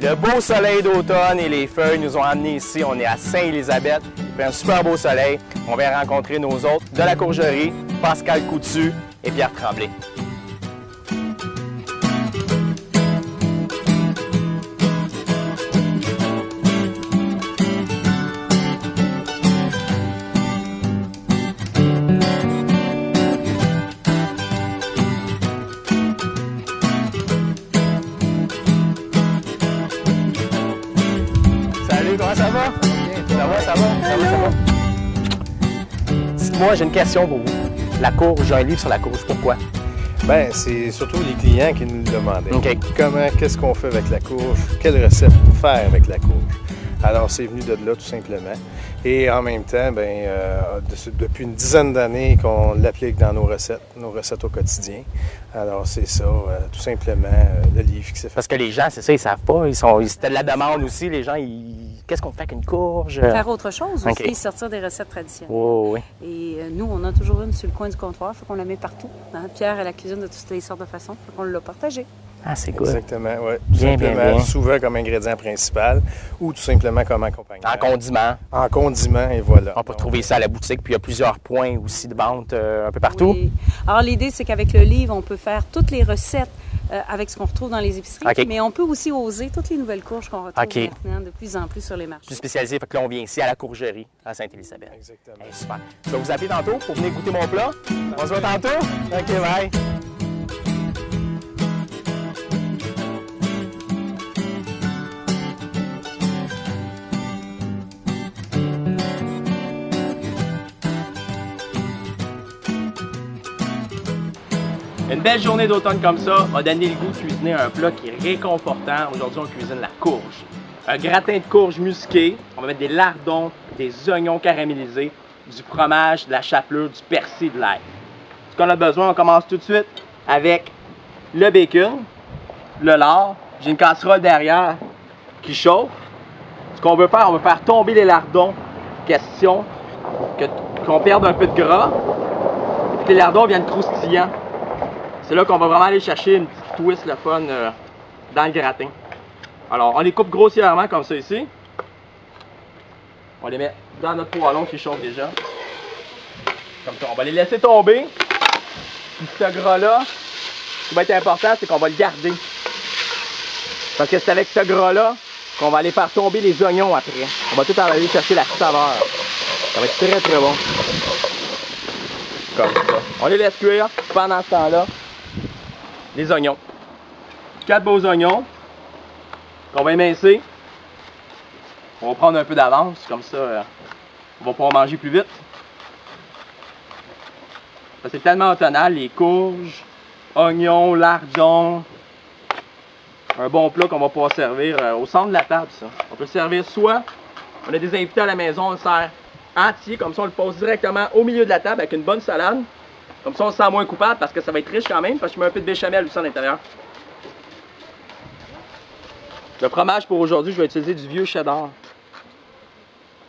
Le beau soleil d'automne et les feuilles nous ont amenés ici. On est à Saint-Élisabeth. Il fait un super beau soleil. On vient rencontrer nos hôtes de la courgerie, Pascal Coutu et Pierre Tremblay. Comment ça va? Ça va? Dites-moi, j'ai une question pour vous. La courge, j'ai un livre sur la courge. Pourquoi? Bien, c'est surtout les clients qui nous le demandaient. Okay. Qu'est-ce qu'on fait avec la courge? Quelle recette faire avec la courge? Alors, c'est venu de là, tout simplement. Et en même temps, depuis une dizaine d'années qu'on l'applique dans nos recettes au quotidien. Alors, c'est ça, tout simplement, le livre qui s'est fait. Parce que les gens, c'est ça, ils savent pas. C'était de la demande aussi. Les gens, qu'est-ce qu'on fait avec une courge? Faire autre chose aussi, Okay. sortir des recettes traditionnelles. Oh, oui. Et nous, on a toujours une sur le coin du comptoir, fait qu'on la met partout. Hein? Pierre a la cuisine de toutes les sortes de façons, fait qu'on l'a partagée. Ah, c'est cool. Exactement, oui. Bien. Souvent comme ingrédient principal ou tout simplement comme accompagnement. En condiment. En condiment, et voilà. On peut trouver ça à la boutique, puis il y a plusieurs points aussi de vente un peu partout. Oui. Alors, l'idée, c'est qu'avec le livre, on peut faire toutes les recettes avec ce qu'on retrouve dans les épiceries, Okay. mais on peut aussi oser toutes les nouvelles courges qu'on retrouve Okay. maintenant de plus en plus sur les marchés. Plus spécialisé, fait que là, on vient ici à la courgerie, à Sainte-Élisabeth. Exactement. Hey, super. Je vais vous appeler tantôt pour venir goûter mon plat. On se voit tantôt? OK, bye. Une belle journée d'automne comme ça m'a donné le goût de cuisiner un plat qui est réconfortant. Aujourd'hui, on cuisine la courge. Un gratin de courge musqué. On va mettre des lardons, des oignons caramélisés, du fromage, de la chapelure, du persil, de l'ail. Ce qu'on a besoin, on commence tout de suite avec le bacon, le lard. J'ai une casserole derrière qui chauffe. Ce qu'on veut faire, on veut faire tomber les lardons. Question qu'on perde un peu de gras et que les lardons viennent croustillants. C'est là qu'on va vraiment aller chercher une petite twist, le fun, dans le gratin. Alors, on les coupe grossièrement comme ça ici. On les met dans notre poêlon qui chauffe déjà. Comme ça, on va les laisser tomber. Puis ce gras-là, ce qui va être important, c'est qu'on va le garder. Parce que c'est avec ce gras-là qu'on va aller faire tomber les oignons après. On va tout aller chercher la saveur. Ça va être très très bon. Comme ça. On les laisse cuire pendant ce temps-là. Les oignons. 4 beaux oignons qu'on va émincer. On va prendre un peu d'avance, comme ça on va pouvoir manger plus vite. C'est tellement automnal, les courges, oignons, lardons. Un bon plat qu'on va pouvoir servir au centre de la table, ça. On peut le servir soit, on a des invités à la maison, on le sert entier, comme ça on le pose directement au milieu de la table avec une bonne salade. Comme ça, on se sent moins coupable parce que ça va être riche quand même, parce que je mets un peu de béchamel aussi à l'intérieur. Le fromage pour aujourd'hui, je vais utiliser du vieux cheddar.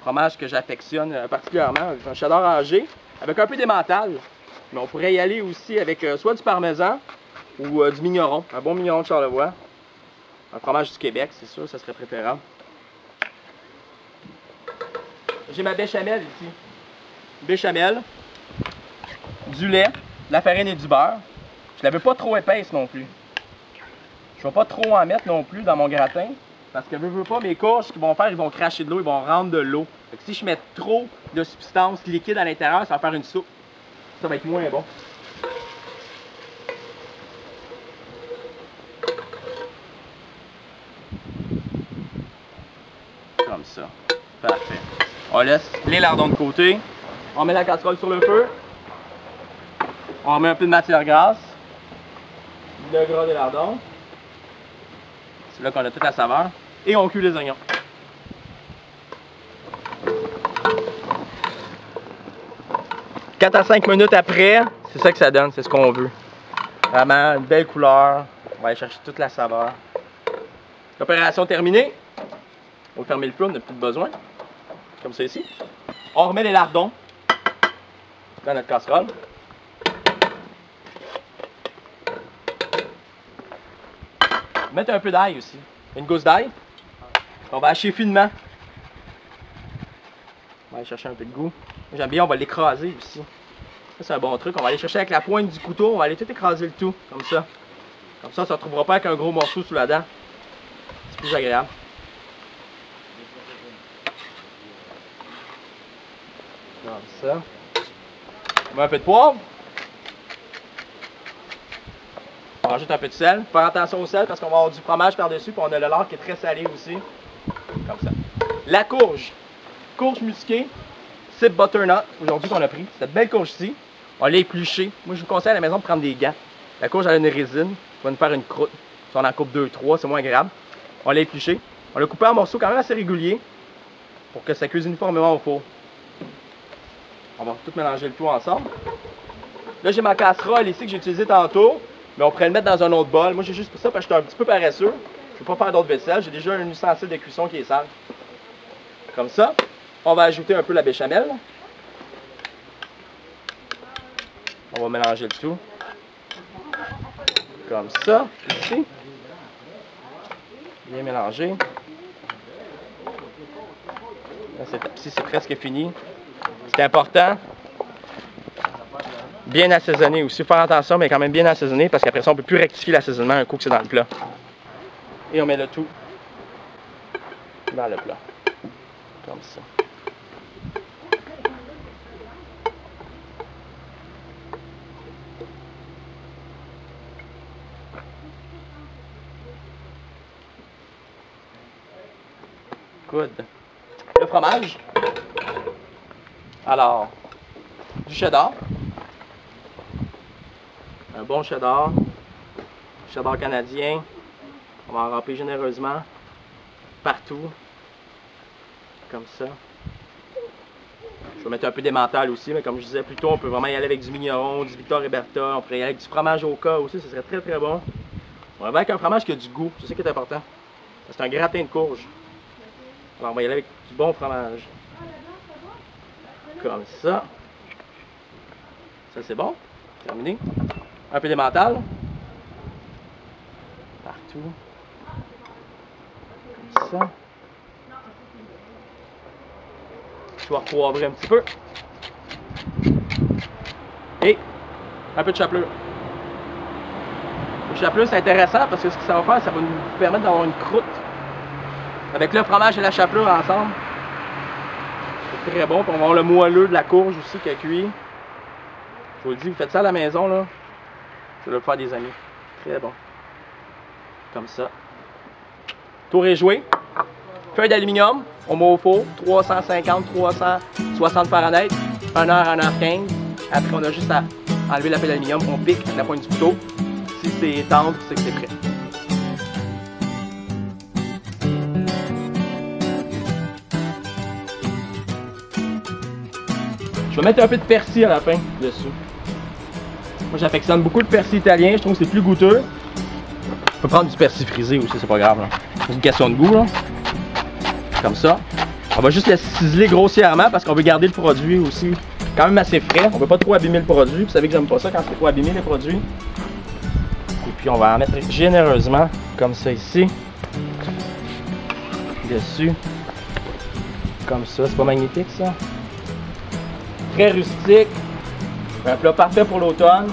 fromage que j'affectionne particulièrement. Un cheddar rangé avec un peu d'emmental. Mais on pourrait y aller aussi avec soit du parmesan ou du mignon. Un bon mignon de Charlevoix. Un fromage du Québec, c'est sûr, ça serait préférable. J'ai ma béchamel ici. Béchamel, du lait, de la farine et du beurre. Je la veux pas trop épaisse non plus. Je vais pas trop en mettre non plus dans mon gratin. Parce que veux pas, mes courges, ce qu'ils vont faire, ils vont cracher de l'eau, ils vont rendre de l'eau. Si je mets trop de substance liquide à l'intérieur, ça va faire une soupe. Ça va être moins bon. Comme ça. Parfait. On laisse les lardons de côté. On met la casserole sur le feu. On met un peu de matière grasse. Le gras des lardons. C'est là qu'on a toute la saveur. Et on cuit les oignons. « 4 à 5 minutes après, c'est ça que ça donne, c'est ce qu'on veut. Vraiment une belle couleur. On va aller chercher toute la saveur. L'opération terminée. On va fermer le feu, on n'a plus de besoin. Comme ça ici. On remet les lardons dans notre casserole. Mettre un peu d'ail aussi. Une gousse d'ail. On va hacher finement. On va aller chercher un peu de goût. J'aime bien, on va l'écraser aussi. Ça, c'est un bon truc. On va aller chercher avec la pointe du couteau. On va aller tout écraser le tout, comme ça. Comme ça, on ne se retrouvera pas avec un gros morceau sous la dent. C'est plus agréable. Comme ça. On met un peu de poivre. On rajoute un peu de sel. Faire attention au sel parce qu'on va avoir du fromage par-dessus. Puis on a le lard qui est très salé aussi. Comme ça. La courge. Courge musquée. Type butternut. Aujourd'hui qu'on a pris. Cette belle courge-ci. On l'a épluchée. Moi, je vous conseille à la maison de prendre des gants. La courge, elle a une résine. On va nous faire une croûte. Si on en coupe 2-3, c'est moins agréable. On l'a épluchée. On l'a coupé en morceaux quand même assez réguliers. Pour que ça cuise uniformément au four. On va tout mélanger le tout ensemble. Là, j'ai ma casserole ici que j'ai utilisée tantôt. Mais on pourrait le mettre dans un autre bol. Moi, j'ai juste pour ça parce que je suis un petit peu paresseux. Je ne veux pas faire d'autres vaisselle. J'ai déjà un ustensile de cuisson qui est sale. Comme ça. On va ajouter un peu la béchamel. On va mélanger le tout. Comme ça. Ici. Bien mélangé. Ici, c'est presque fini. C'est important. Bien assaisonné aussi. Faire attention, mais quand même bien assaisonné parce qu'après ça, on ne peut plus rectifier l'assaisonnement un coup que c'est dans le plat. Et on met le tout dans le plat. Comme ça. Good. Le fromage. Alors, du cheddar. Un bon cheddar. Cheddar canadien. On va en remplir généreusement. Partout. Comme ça. Je vais mettre un peu d'emmental aussi, mais comme je disais plus tôt, on peut vraiment y aller avec du mignon, du Victor Roberta. On pourrait y aller avec du fromage au cas aussi, ce serait très très bon. On va avec un fromage qui a du goût, c'est ça qui est important. C'est un gratin de courge. Alors on va y aller avec du bon fromage. Comme ça. Ça c'est bon. Terminé. Un peu d'emmental. Partout. Comme ça. Je vais repoivrer un petit peu. Et un peu de chapelure. Le chapelure c'est intéressant parce que ce que ça va faire, ça va nous permettre d'avoir une croûte. Avec le fromage et la chapelure ensemble. C'est très bon. Puis on va avoir le moelleux de la courge aussi qui a cuit. Je vous le dis, vous faites ça à la maison là. Ça va vous faire des amis. Très bon. Comme ça. Tour est joué. Feuille d'aluminium, on met au four, 350-360 Fahrenheit, 1h à 1h15. Après, on a juste à enlever la feuille d'aluminium, on pique avec la pointe du couteau. Si c'est tendre, c'est que c'est prêt. Je vais mettre un peu de persil à la fin dessus. Moi, j'affectionne beaucoup le persil italien, je trouve que c'est plus goûteux. On peut prendre du persil frisé aussi, c'est pas grave. C'est une question de goût, là. Comme ça. On va juste le ciseler grossièrement parce qu'on veut garder le produit aussi quand même assez frais. On veut pas trop abîmer le produit. Vous savez que j'aime pas ça quand c'est trop abîmé les produits. Et puis on va en mettre généreusement comme ça ici. Dessus. Comme ça. C'est pas magnifique ça? Très rustique. Un plat parfait pour l'automne.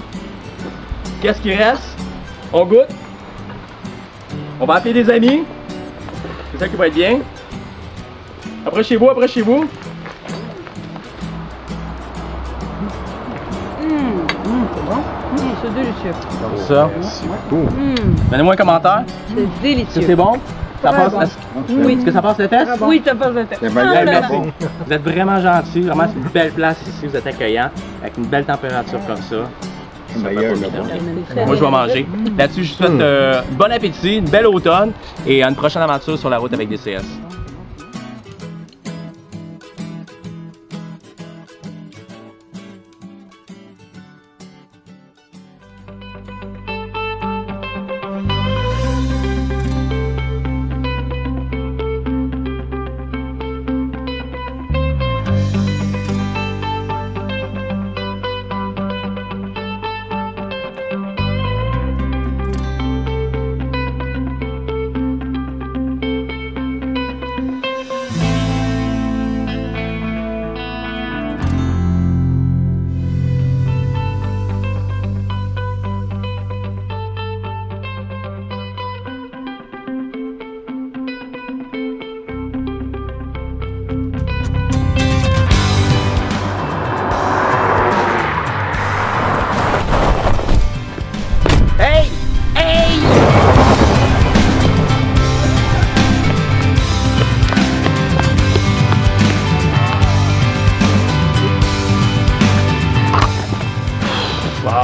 Qu'est-ce qui reste? On goûte. On va appeler des amis. C'est ça qui va être bien. Approchez-vous, approchez-vous. C'est bon? C'est délicieux. Comme ça. Merci beaucoup. Donnez-moi un commentaire. C'est Est-ce que délicieux. c'est bon? Ça Très passe, bon. Oui. Est-ce que ça passe le test? Oui, ça passe le test. Merci. Vous êtes vraiment gentil. Vraiment, c'est une belle place ici. Vous êtes accueillant. Avec une belle température comme ça. Moi, je vais manger. Là-dessus, je vous souhaite bon appétit, une belle automne et une prochaine aventure sur la route avec DCS.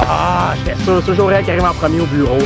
Ah, j'étais sûr, c'est toujours elle qui arrive en premier au bureau.